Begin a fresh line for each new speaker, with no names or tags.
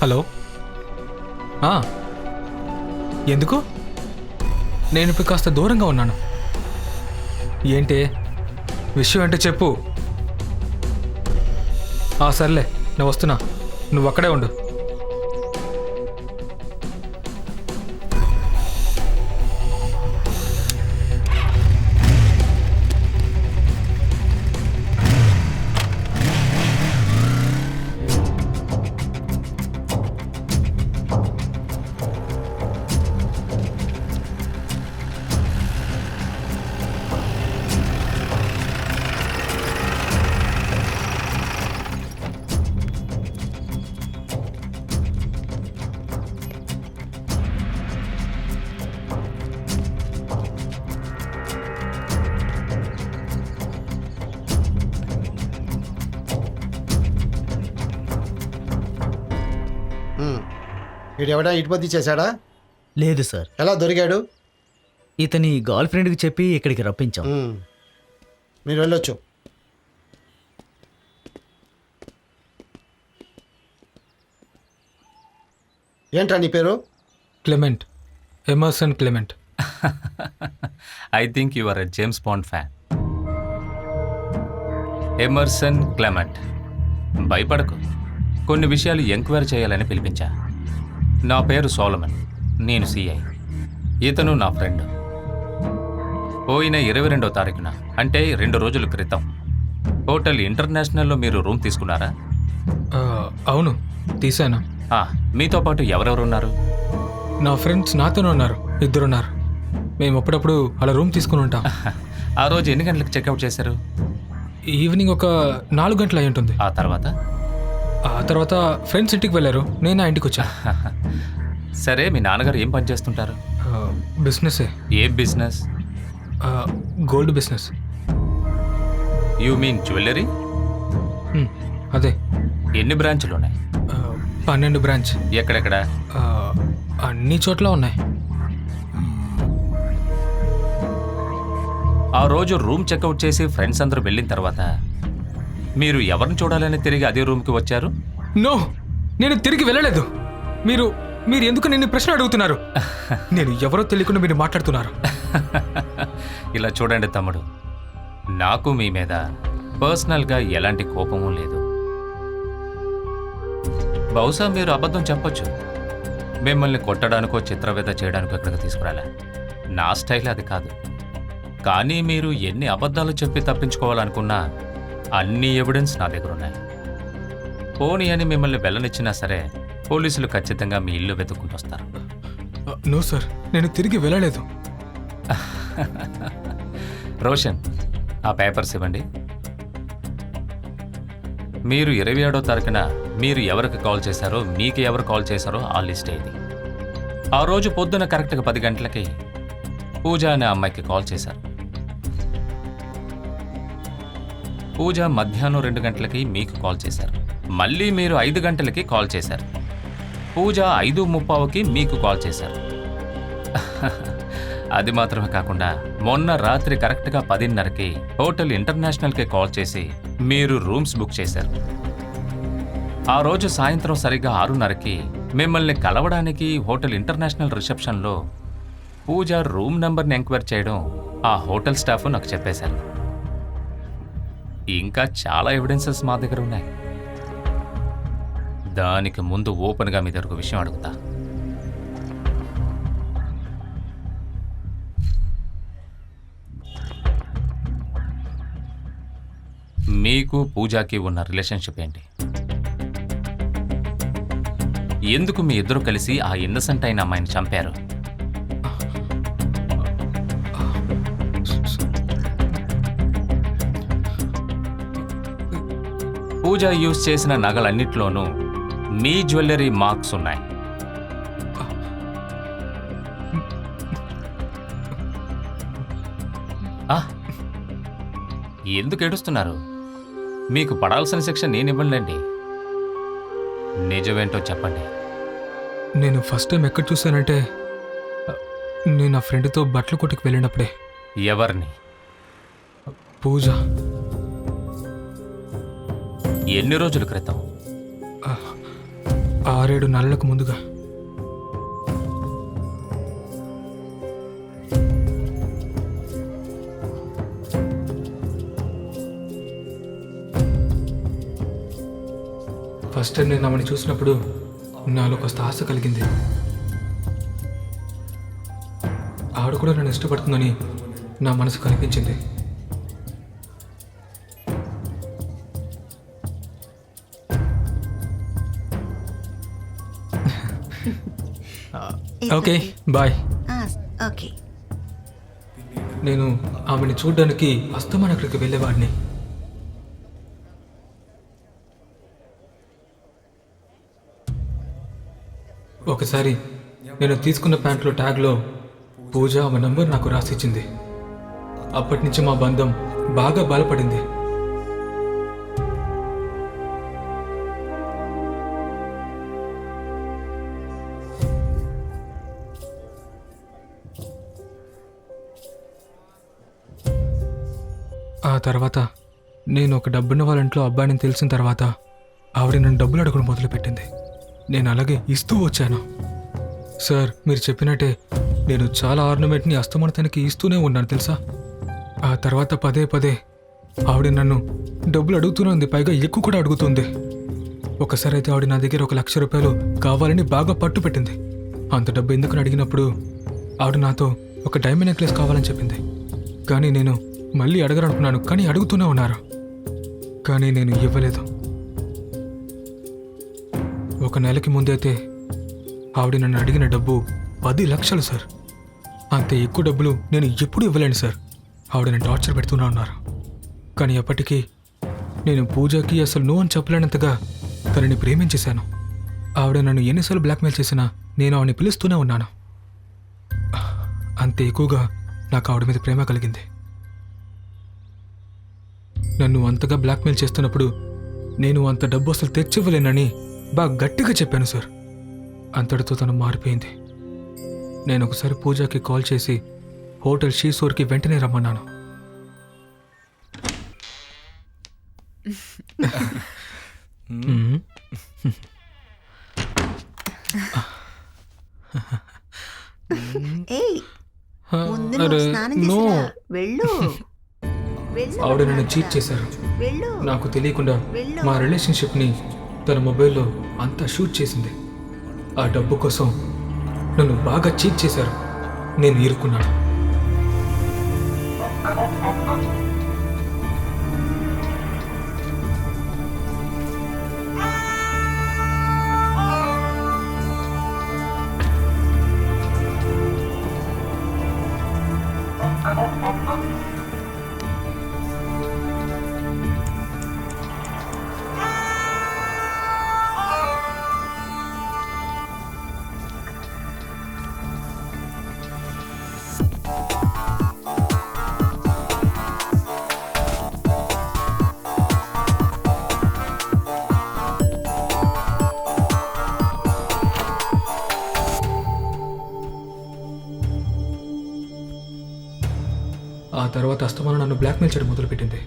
Hello. ఎందుకు? నేను ఇప్పుడు కాస్త దూరంగా ఉన్నాను. ఏంటి విషయం అంటే చెప్పు. సర్లే, నేను వస్తున్నా, నువ్వు అక్కడే ఉండు.
వీడెవడా ఇటుపతి చేశాడా?
లేదు సార్.
ఎలా దొరికాడు?
ఇతని గర్ల్ ఫ్రెండ్కి చెప్పి ఇక్కడికి రప్పించాం.
మీరు వెళ్ళొచ్చు. ఏంట్రా నీ పేరు?
Clement, Emerson Clement.
I think you are a James Bond fan. Emerson Clement. భయపడకు, కొన్ని విషయాలు ఎంక్వైరీ చేయాలని పిలిపించా. నా పేరు సోలమన్, నేను సిఐ. ఇతను నా ఫ్రెండ్. పోయిన 22వ తారీఖున, అంటే 2 రోజుల క్రితం, హోటల్ ఇంటర్నేషనల్లో మీరు రూమ్ తీసుకున్నారా?
అవును, తీశాను.
మీతో పాటు ఎవరెవరు ఉన్నారు?
నా ఫ్రెండ్స్ నాతోనే ఉన్నారు, 2 ఉన్నారు. మేము అప్పుడప్పుడు అలా రూమ్ తీసుకుని ఉంటాం.
ఆ రోజు ఎన్ని గంటలకు చెక్అవుట్ చేశారు?
ఈవినింగ్ ఒక 4 గంటలు అయి ఉంటుంది.
ఆ తర్వాత
ఫ్రెండ్స్ ఇంటికి వెళ్ళారు, నేను నా ఇంటికి వచ్చా.
సరే, మీ నాన్నగారు ఏం పని చేస్తుంటారు?
Business.
A business?
Gold business.
You mean jewellery?
అదే.
ఎన్ని బ్రాంచ్లు ఉన్నాయి?
12 బ్రాంచ్.
ఎక్కడెక్కడ?
అన్ని చోట్ల ఉన్నాయి.
ఆ రోజు రూమ్ చెక్అవుట్ చేసి ఫ్రెండ్స్ అందరూ వెళ్ళిన తర్వాత మీరు ఎవరిని చూడాలని తిరిగి అదే రూమ్కి వచ్చారు?
నో, నేను తిరిగి వెళ్ళలేదు. మీరు మీరు ఎందుకు నిన్ను ప్రశ్న అడుగుతున్నారు? నేను ఎవరో తెలియకుండా మీరు మాట్లాడుతున్నారు.
ఇలా చూడండి తమ్ముడు, నాకు మీ మీద పర్సనల్గా ఎలాంటి కోపము లేదు. బహుశా మీరు అబద్ధం చెప్పొచ్చు. మిమ్మల్ని కొట్టడానికో చిత్రవేద చేయడానికో ఇక్కడికి తీసుకురాలే. నా స్టైల్ అది కాదు. కానీ మీరు ఎన్ని అబద్ధాలు చెప్పి తప్పించుకోవాలనుకున్నా అన్ని ఎవిడెన్స్ నా దగ్గర ఉన్నాయి. పోనీ అని మిమ్మల్ని వెళ్ళనిచ్చినా సరే పోలీసులు ఖచ్చితంగా మీ ఇల్లు వెతుక్కుంటూ వస్తారు.
నో సార్, నేను తిరిగి వెళ్ళలేదు.
రోషన్, ఆ పేపర్స్ ఇవ్వండి. మీరు 27వ తారీఖున మీరు ఎవరికి కాల్ చేశారో, మీకు ఎవరు కాల్ చేశారో ఆ లిస్ట్ ఇది. ఆ రోజు పొద్దున కరెక్ట్గా 10 గంటలకి పూజ అనే అమ్మాయికి కాల్ చేశారు. పూజ మధ్యాహ్నం 2 గంటలకి మీకు కాల్ చేశారు. మళ్ళీ మీరు 5 గంటలకి కాల్ చేశారు. పూజ 5:30కి మీకు కాల్ చేశారు. అది మాత్రమే కాకుండా మొన్న రాత్రి కరెక్ట్గా 10:30కి హోటల్ ఇంటర్నేషనల్కి కాల్ చేసి మీరు రూమ్స్ బుక్ చేశారు. ఆ రోజు సాయంత్రం సరిగ్గా 6:30కి మిమ్మల్ని కలవడానికి హోటల్ ఇంటర్నేషనల్ రిసెప్షన్లో పూజ రూమ్ నెంబర్ని ఎంక్వైరీ చేయడం ఆ హోటల్ స్టాఫ్ నాకు చెప్పేశారు. ఇంకా చాలా ఎవిడెన్సెస్ మా దగ్గర ఉన్నాయి. దానికి ముందు ఓపెన్గా మీ దగ్గర ఒక విషయం అడుగుతా. మీకు పూజాకి ఉన్న రిలేషన్షిప్ ఏంటి? ఎందుకు మీ ఇద్దరు కలిసి ఆ ఇన్నసెంట్ అయిన అమ్మాయిని చంపారు? పూజ యూజ్ చేసిన నగలన్నిట్లోనూ మీ జ్యువెలరీ మార్క్స్ ఉన్నాయి. ఎందుకు ఏడుస్తున్నారు? మీకు పడాల్సిన శిక్ష నేను ఇవ్వనులేండి. నిజమేంటో చెప్పండి.
నేను ఫస్ట్ టైం ఎక్కడ చూశానంటే, నేను నా ఫ్రెండ్తో బట్టల కొట్టుకు వెళ్ళినప్పుడే.
ఎవరిని?
పూజ.
ఎన్ని రోజుల క్రితం?
6-7 నెలలకు ముందుగా. ఫస్ట్ టైం నేను ఆమెను చూసినప్పుడు నాలో కాస్త ఆశ కలిగింది. ఆవిడ కూడా నన్ను ఇష్టపడుతుందని నా మనసు కనిపించింది. Okay bye.
ఓకే.
నేను ఆమెను చూడడానికి అస్తమానం అక్కడికి వెళ్ళేవాడిని. ఒకసారి నేను తీసుకున్న ప్యాంట్లో ట్యాగ్లో పూజ ఆమె నంబర్ నాకు రాసిచ్చింది. అప్పటి నుంచి మా బంధం బాగా బలపడింది. ఆ తర్వాత నేను ఒక డబ్బున్న వాళ్ళ ఇంట్లో అబ్బాయిని తెలిసిన తర్వాత ఆవిడ నన్ను డబ్బులు అడగడం మొదలుపెట్టింది. నేను అలాగే ఇస్తూ వచ్చాను. సార్, మీరు చెప్పినట్టే నేను చాలా ఆర్నమెంట్ని అస్తమానతనికి ఇస్తూనే ఉన్నాను తెలుసా. ఆ తర్వాత పదే పదే ఆవిడ నన్ను డబ్బులు అడుగుతూనే ఉంది, పైగా ఎక్కువ కూడా అడుగుతుంది. ఒకసారి అయితే ఆవిడ నా దగ్గర 1,00,000 రూపాయలు కావాలని బాగా పట్టు పెట్టింది. అంత డబ్బు ఎందుకని అడిగినప్పుడు ఆవిడ నాతో ఒక డైమండ్ నెక్లెస్ కావాలని చెప్పింది. కానీ నేను మళ్ళీ అడగరనుకున్నాను, కానీ అడుగుతూనే ఉన్నారు. కానీ నేను ఇవ్వలేదు. 1 నెలకి ముందైతే ఆవిడ నన్ను అడిగిన డబ్బు 10 లక్షలు సార్. అంత ఎక్కువ డబ్బులు నేను ఎప్పుడు ఇవ్వలేను సార్. ఆవిడ నన్ను టార్చర్ పెడుతూనే ఉన్నారు. కానీ అప్పటికి నేను పూజకి అసలు నో అని చెప్పలేనంతగా తనని ప్రేమించేశాను. ఆవిడ నన్ను ఎన్నిసార్లు బ్లాక్మెయిల్ చేసినా నేను ఆవిడని పిలుస్తూనే ఉన్నాను. అంత ఎక్కువగా నాకు ఆవిడ మీద ప్రేమ కలిగింది. నన్ను అంతగా బ్లాక్మెయిల్ చేస్తున్నప్పుడు నేను అంత డబ్బు అసలు తెచ్చివ్వలేనని బాగా గట్టిగా చెప్పాను సార్. అంతటితో తను మారిపోయింది. నేను ఒకసారి పూజకి కాల్ చేసి హోటల్ షీసోర్కి వెంటనే రమ్మన్నాను.
ఏయ్, ముందు నువ్వు స్నానం
నో,
చేసిరా. వెళ్ళు. వెళ్ళు.
ఆవిడ నన్ను చీట్ చేశారు.
వెళ్ళు.
నాకు తెలియకుండా మా రిలేషన్షిప్ని తన మొబైల్లో అంతా షూట్ చేసింది. ఆ డబ్బు కోసం నన్ను బాగా చీట్ చేశారు. నేను ఇరుక్కున్నాను. ఆ తర్వాత అస్తమానం నన్ను బ్లాక్మెయిల్ చేయడం మొదలుపెట్టింది.